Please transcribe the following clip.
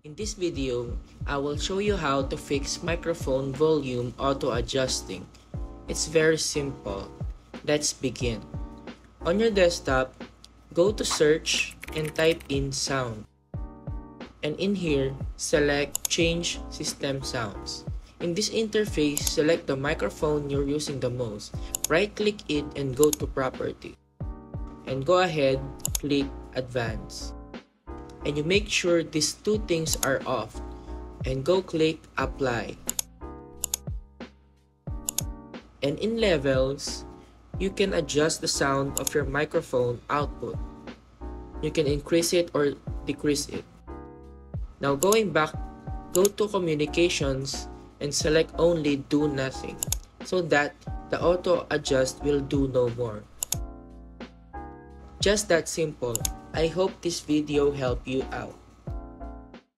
In this video, I will show you how to fix microphone volume auto adjusting. It's very simple. Let's begin. On your desktop, go to search and type in sound. And in here, select change system sounds. In this interface, select the microphone you're using the most. Right-click it and go to property. And go ahead, click advance. And you make sure these two things are off. And go click apply. And in levels, you can adjust the sound of your microphone output. You can increase it or decrease it. Now going back, go to communications and select only do nothing so that the auto adjust will do no more. Just that simple. I hope this video helped you out.